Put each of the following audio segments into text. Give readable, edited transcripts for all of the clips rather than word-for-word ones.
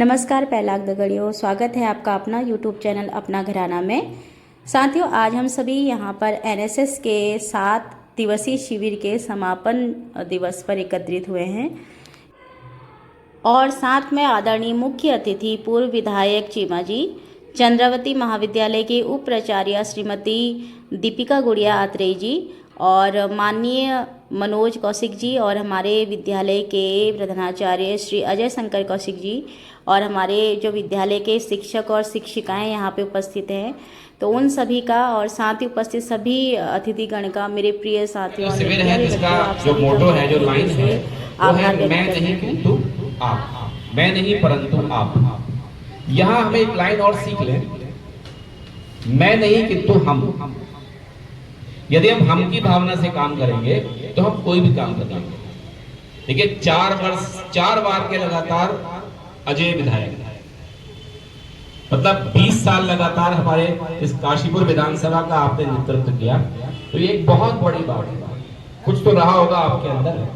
नमस्कार पैलाग दगड़ियों, स्वागत है आपका अपना यूट्यूब चैनल अपना घराना में। साथियों, आज हम सभी यहाँ पर एनएसएस के 7 दिवसीय शिविर के समापन दिवस पर एकत्रित हुए हैं और साथ में आदरणीय मुख्य अतिथि पूर्व विधायक चीमा जी, चंद्रावती महाविद्यालय की उप प्राचार्य श्रीमती दीपिका गुड़िया आत्रेय जी और माननीय मनोज कौशिक जी और हमारे विद्यालय के प्रधानाचार्य श्री अजय शंकर कौशिक जी और हमारे जो विद्यालय के शिक्षक और शिक्षिकाएं यहाँ पे उपस्थित हैं, तो उन सभी का और साथ ही उपस्थित सभी अतिथिगण का मेरे प्रिय साथियों शिविर है जिसका जो मोटो है, जो लाइन है, वो है मैं नहीं किंतु आप, मैं नहीं परंतु आप। यहाँ हमें एक लाइन और सीख लें, मैं नहीं किंतु हम। यदि हम की भावना से काम करेंगे तो हम कोई भी काम कर लेंगे। देखिए 4 बार के लगातार अजय विधायक, मतलब 20 साल लगातार हमारे इस काशीपुर विधानसभा का आपने नेतृत्व किया, तो ये एक बहुत बड़ी बात है। कुछ तो रहा होगा आपके अंदर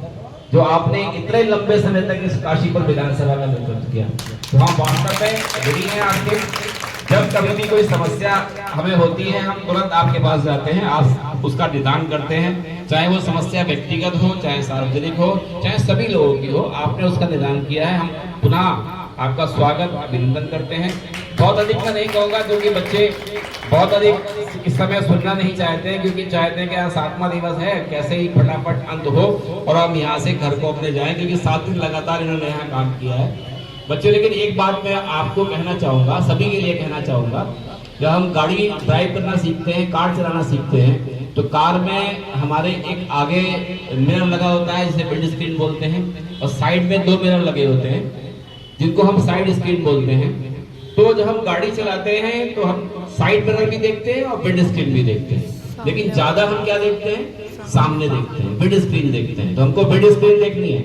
जो आपने इतने लंबे समय तक इस काशीपुर विधानसभा का नेतृत्व किया। तो हम वास्तव में ऋणी हैं आपके। जब कभी भी कोई समस्या हमें होती है, हम तुरंत आपके पास जाते हैं, आप उसका निदान करते हैं, चाहे वो समस्या व्यक्तिगत हो, चाहे सार्वजनिक हो, चाहे सभी लोगों की हो, आपने उसका निदान किया है। हम पुनः आपका स्वागत अभिनंदन करते हैं। बहुत अधिक मैं नहीं कहूँगा क्योंकि बच्चे बहुत अधिक इस समय सुनना नहीं चाहते हैं, क्योंकि चाहते हैं कि आज 7वां दिवस है, कैसे ही फटाफट अंत हो और हम यहाँ से घर को अपने जाएं, क्योंकि 7 दिन लगातार इन्होंने यहाँ काम किया है बच्चे। लेकिन एक बात मैं आपको कहना चाहूँगा, सभी के लिए कहना चाहूँगा, जब हम गाड़ी ड्राइव करना सीखते हैं, कार चलाना सीखते हैं, तो कार में हमारे एक आगे मिरर लगा होता है जिसे विंड स्क्रीन बोलते हैं, और साइड में 2 मिरर लगे होते हैं जिनको हम साइड स्क्रीन बोलते हैं। तो जब हम गाड़ी चलाते हैं तो हम साइड मिरर भी देखते हैं और विंड स्क्रीन भी देखते हैं, लेकिन ज्यादा हम क्या देखते हैं? सामने देखते हैं, विंड स्क्रीन देखते हैं। तो हमको विंड स्क्रीन देखनी है,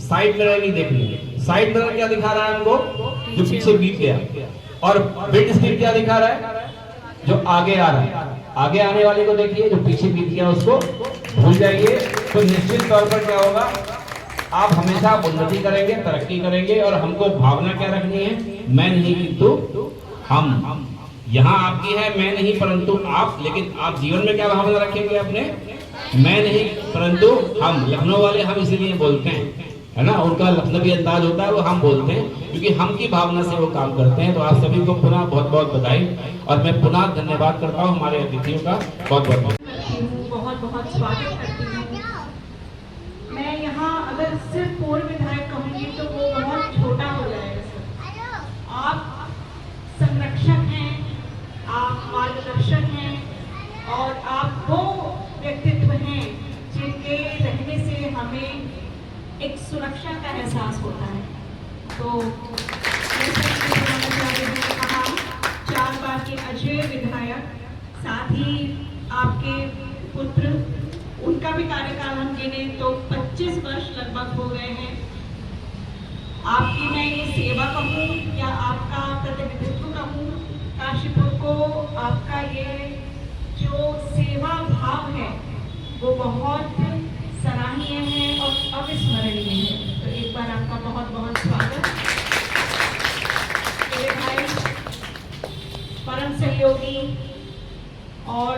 साइड मिरर नहीं देखनी है। साइड मिरर क्या दिखा रहा है हमको? जो पीछे बीत गया। और विंड स्क्रीन क्या दिखा रहा है? जो आगे आ रहा है। आगे आने वाले को देखिए, जो पीछे बीत गया उसको भूल जाइए। तो निश्चित तौर पर क्या होगा, आप हमेशा उन्नति करेंगे, तरक्की करेंगे। और हमको भावना क्या रखनी है? मैं नहीं किंतु हम। यहाँ आपकी है मैं नहीं परंतु आप, लेकिन आप जीवन में क्या भावना रखेंगे अपने? मैं नहीं परंतु हम। लखनऊ वाले हम इसीलिए बोलते हैं, है ना, उनका लखनवी अंदाज होता है, वो हम बोलते हैं क्योंकि हम की भावना से वो काम करते हैं। तो आप सभी को पुनः बहुत बहुत बधाई और मैं पुनः धन्यवाद करता हूँ हमारे अतिथियों का। बहुत बहुत स्वागत करती हूँ। मैं यहाँ अगर सिर्फ पूर्व विधायक कहूँगी तो वो बहुत छोटा हो जाएगा सर। आप संरक्षक हैं, आप मार्गदर्शक हैं और आप वो व्यक्तित्व हैं जिनके रहने से हमें एक सुरक्षा का एहसास होता है। तो कहा 4 बार के अजय विधायक, साथ ही आपके पुत्र, उनका भी कार्यकाल हम गिने तो 25 वर्ष लगभग हो गए हैं। आपकी मैं ये सेवा कहूँ या आपका प्रतिनिधित्व कहूँ, काशीपुर को आपका ये जो सेवा भाव है वो बहुत सराहनीय है और अविस्मरणीय है। तो एक बार आपका बहुत बहुत स्वागत। मेरे भाई परम सहयोगी और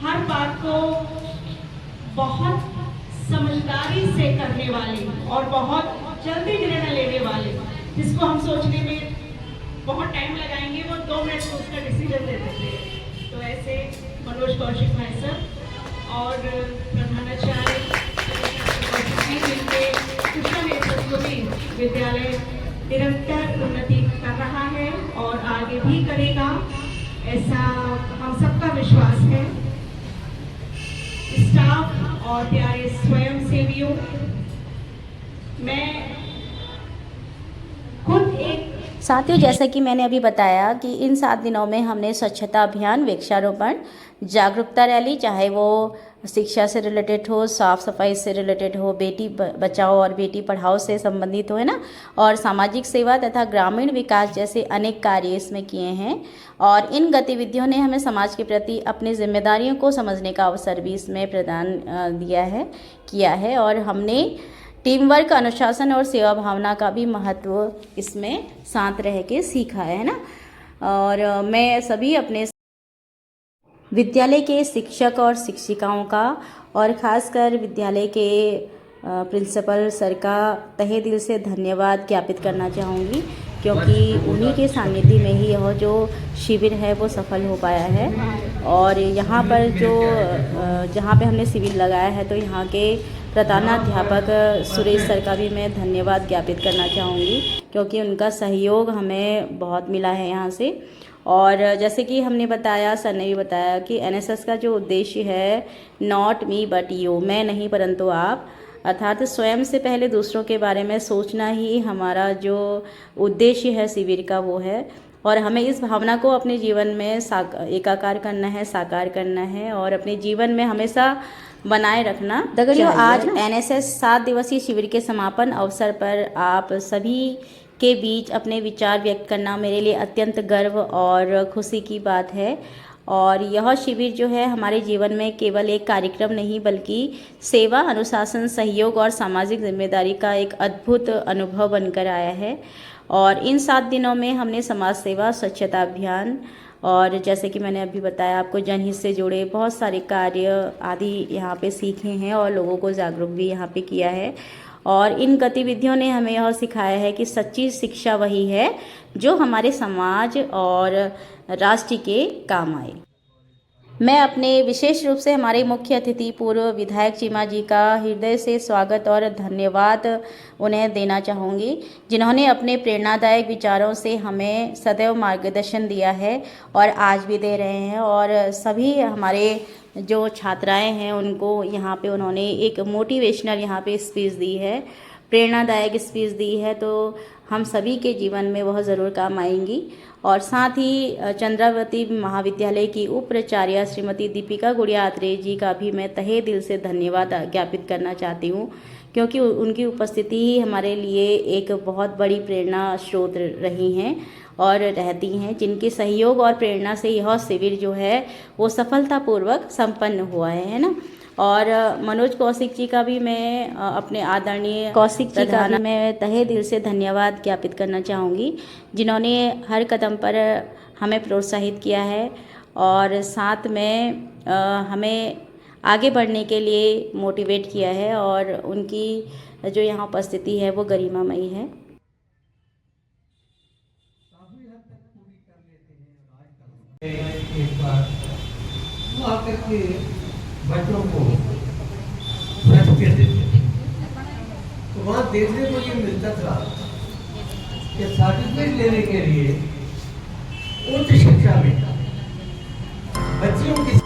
हर बात को बहुत समझदारी से करने वाले और बहुत जल्दी निर्णय लेने वाले, जिसको हम सोचने में बहुत टाइम लगाएंगे वो 2 मिनट में उसका डिसीजन दे देते हैं। तो ऐसे मनोज कौशिक भाई सर और प्रधानाचार्य जिनके कुशल नेतृत्व में विद्यालय निरंतर उन्नति कर रहा है और आगे भी करेगा, ऐसा हम सबका विश्वास है। स्टाफ और प्यारे स्वयं सेवियों, मैं खुद एक साथियों, जैसा कि मैंने अभी बताया कि इन 7 दिनों में हमने स्वच्छता अभियान, वृक्षारोपण, जागरूकता रैली, चाहे वो शिक्षा से रिलेटेड हो, साफ सफाई से रिलेटेड हो, बेटी बचाओ और बेटी पढ़ाओ से संबंधित हो, है ना, और सामाजिक सेवा तथा ग्रामीण विकास जैसे अनेक कार्य इसमें किए हैं। और इन गतिविधियों ने हमें समाज के प्रति अपनी जिम्मेदारियों को समझने का अवसर भी इसमें प्रदान किया है। और हमने टीम वर्क, अनुशासन और सेवा भावना का भी महत्व इसमें साथ रह के सीखा है ना। और मैं सभी अपने विद्यालय के शिक्षक और शिक्षिकाओं का और ख़ासकर विद्यालय के प्रिंसिपल सर का तहे दिल से धन्यवाद ज्ञापित करना चाहूँगी, क्योंकि उन्हीं के सानिध्य में ही यह जो शिविर है वो सफल हो पाया है। और यहाँ पर जहाँ पे हमने शिविर लगाया है तो यहाँ के प्रधानाध्यापक सुरेश सर का भी मैं धन्यवाद ज्ञापित करना चाहूँगी, क्योंकि उनका सहयोग हमें बहुत मिला है यहाँ से। और जैसे कि हमने बताया, सर ने भी बताया कि एनएसएस का जो उद्देश्य है नॉट मी बट यू, मैं नहीं परंतु आप, अर्थात स्वयं से पहले दूसरों के बारे में सोचना ही हमारा जो उद्देश्य है शिविर का वो है। और हमें इस भावना को अपने जीवन में एकाकार करना है, साकार करना है और अपने जीवन में हमेशा बनाए रखना। दगड़ियों, आज एनएसएस 7 दिवसीय शिविर के समापन अवसर पर आप सभी के बीच अपने विचार व्यक्त करना मेरे लिए अत्यंत गर्व और खुशी की बात है। और यह शिविर जो है हमारे जीवन में केवल एक कार्यक्रम नहीं बल्कि सेवा, अनुशासन, सहयोग और सामाजिक जिम्मेदारी का एक अद्भुत अनुभव बनकर आया है। और इन 7 दिनों में हमने समाज सेवा, स्वच्छता अभियान और जैसे कि मैंने अभी बताया आपको, जनहित से जुड़े बहुत सारे कार्य आदि यहाँ पे सीखे हैं और लोगों को जागरूक भी यहाँ पे किया है। और इन गतिविधियों ने हमें यह सिखाया है कि सच्ची शिक्षा वही है जो हमारे समाज और राष्ट्र के काम आए। मैं अपने विशेष रूप से हमारे मुख्य अतिथि पूर्व विधायक चीमा जी का हृदय से स्वागत और धन्यवाद उन्हें देना चाहूँगी, जिन्होंने अपने प्रेरणादायक विचारों से हमें सदैव मार्गदर्शन दिया है और आज भी दे रहे हैं। और सभी हमारे जो छात्राएं हैं उनको यहाँ पे उन्होंने एक मोटिवेशनल यहाँ पे स्पीच दी है, प्रेरणादायक स्पीच दी है, तो हम सभी के जीवन में वह ज़रूर काम आएंगी। और साथ ही चंद्रावती महाविद्यालय की उप प्राचार्य श्रीमती दीपिका गुड़िया आत्रेय जी का भी मैं तहे दिल से धन्यवाद ज्ञापित करना चाहती हूँ, क्योंकि उनकी उपस्थिति ही हमारे लिए एक बहुत बड़ी प्रेरणा स्रोत रही हैं और रहती हैं, जिनके सहयोग और प्रेरणा से यह शिविर जो है वो सफलतापूर्वक संपन्न हुआ है ना। और मनोज कौशिक जी का भी मैं अपने आदरणीय कौशिक जी का भी मैं तहे दिल से धन्यवाद ज्ञापित करना चाहूँगी, जिन्होंने हर कदम पर हमें प्रोत्साहित किया है और साथ में हमें आगे बढ़ने के लिए मोटिवेट किया है। और उनकी जो यहाँ उपस्थिति है वो गरिमामयी है। एक बार वहाँ के बच्चों को सर्टिफिकेट देते तो वहाँ देखने को ये मिलता था कि सर्टिफिकेट लेने के लिए उच्च शिक्षा में बच्चियों की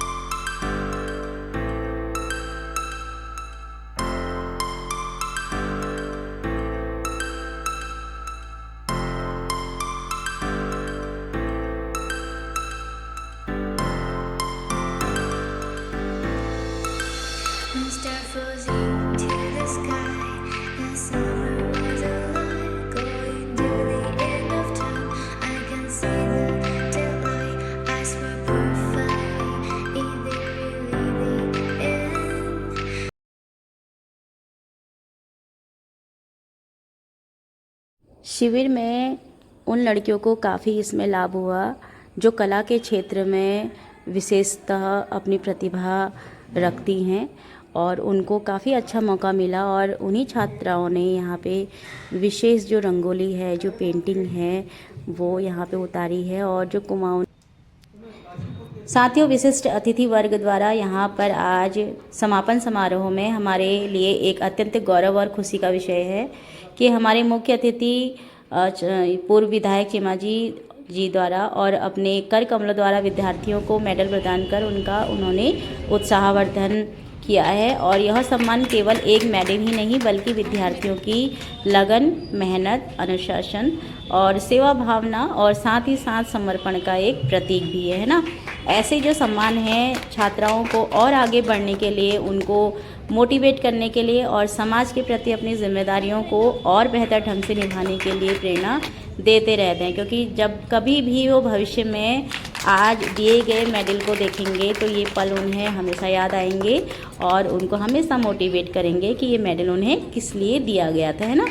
शिविर में उन लड़कियों को काफ़ी इसमें लाभ हुआ जो कला के क्षेत्र में विशेषतः अपनी प्रतिभा रखती हैं और उनको काफ़ी अच्छा मौका मिला। और उन्हीं छात्राओं ने यहाँ पे विशेष जो रंगोली है, जो पेंटिंग है वो यहाँ पे उतारी है। और जो कुमाऊँ साथियों, विशिष्ट अतिथि वर्ग द्वारा यहाँ पर आज समापन समारोह में हमारे लिए एक अत्यंत गौरव और खुशी का विषय है कि हमारे मुख्य अतिथि पूर्व विधायक चीमा जी द्वारा और अपने कर कमलों द्वारा विद्यार्थियों को मेडल प्रदान कर उन्होंने उत्साहवर्धन किया है। और यह सम्मान केवल एक मेडल ही नहीं बल्कि विद्यार्थियों की लगन, मेहनत, अनुशासन और सेवा भावना और साथ ही साथ समर्पण का एक प्रतीक भी है ना। ऐसे जो सम्मान हैं छात्राओं को और आगे बढ़ने के लिए, उनको मोटिवेट करने के लिए और समाज के प्रति अपनी जिम्मेदारियों को और बेहतर ढंग से निभाने के लिए प्रेरणा देते रहते हैं। क्योंकि जब कभी भी वो भविष्य में आज दिए गए मेडल को देखेंगे तो ये पल उन्हें हमेशा याद आएंगे और उनको हमेशा मोटिवेट करेंगे कि ये मेडल उन्हें किस लिए दिया गया था, है ना।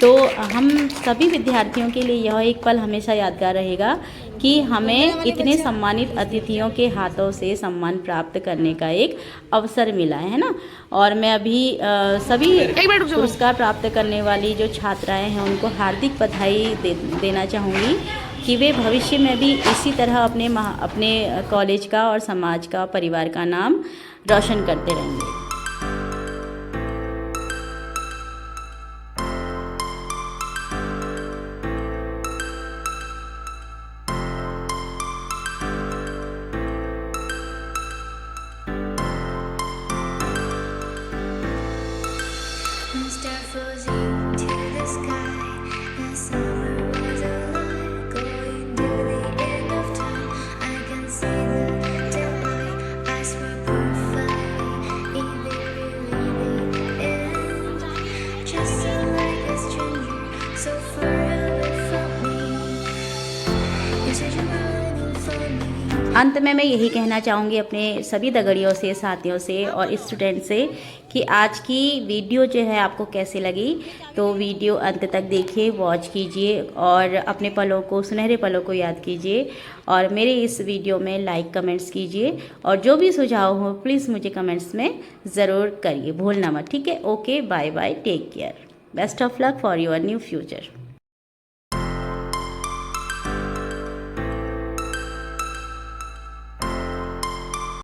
तो हम सभी विद्यार्थियों के लिए यह एक पल हमेशा यादगार रहेगा कि हमें इतने सम्मानित अतिथियों के हाथों से सम्मान प्राप्त करने का एक अवसर मिला है ना। और मैं अभी सभी पुरस्कार प्राप्त करने वाली जो छात्राएं हैं उनको हार्दिक बधाई देना चाहूँगी कि वे भविष्य में भी इसी तरह अपने कॉलेज का और समाज का, परिवार का नाम रोशन करते रहेंगे। Star falls into the sky. The summer was alive, going to the end of time. I can see the daylight. Eyes were perfectly in very living end. Just like a stranger, so far away from me. You said you're running for me. अंत में मैं यही कहना चाहूँगी अपने सभी दगड़ियों से, साथियों से और स्टूडेंट से कि आज की वीडियो जो है आपको कैसी लगी। तो वीडियो अंत तक देखिए, वॉच कीजिए और अपने पलों को, सुनहरे पलों को याद कीजिए और मेरे इस वीडियो में लाइक कमेंट्स कीजिए और जो भी सुझाव हो प्लीज़ मुझे कमेंट्स में ज़रूर करिए, भूलना मत, ठीक है। Okay, bye bye, take care, best of luck for your new future.